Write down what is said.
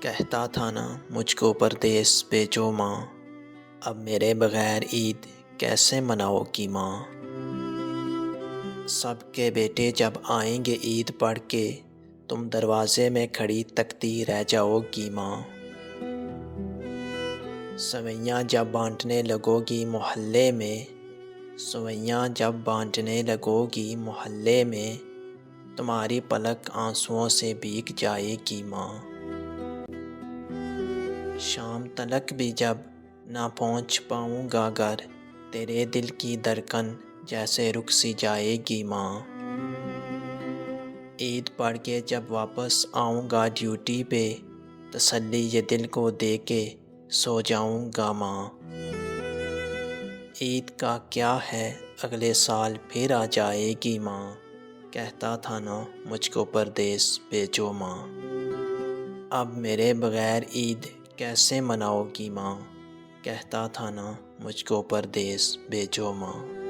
کہتا تھا نا مجھ کو پردیس بھیجو ماں، اب میرے بغیر عید کیسے مناؤ گی ماں۔ سب کے بیٹے جب آئیں گے عید پڑھ کے، تم دروازے میں کھڑی تکتی رہ جاؤ گی ماں۔ سوئیاں جب بانٹنے لگو گی محلے میں، سوئیاں جب بانٹنے لگو گی محلے میں، تمہاری پلک آنسوؤں سے بھیگ جائے گی ماں۔ شام تلک بھی جب نہ پہنچ پاؤں گا گھر، تیرے دل کی دھڑکن جیسے رک سی جائے گی ماں۔ عید پڑھ کے جب واپس آؤں گا ڈیوٹی پہ، تسلی یہ دل کو دے کے سو جاؤں گا ماں۔ عید کا کیا ہے اگلے سال پھر آ جائے گی ماں، کہتا تھا نا مجھ کو پردیس بھیجو ماں۔ اب میرے بغیر عید کیسے مناؤ گی ماں، کہتا تھا نا مجھ کو پردیس بھیجو ماں۔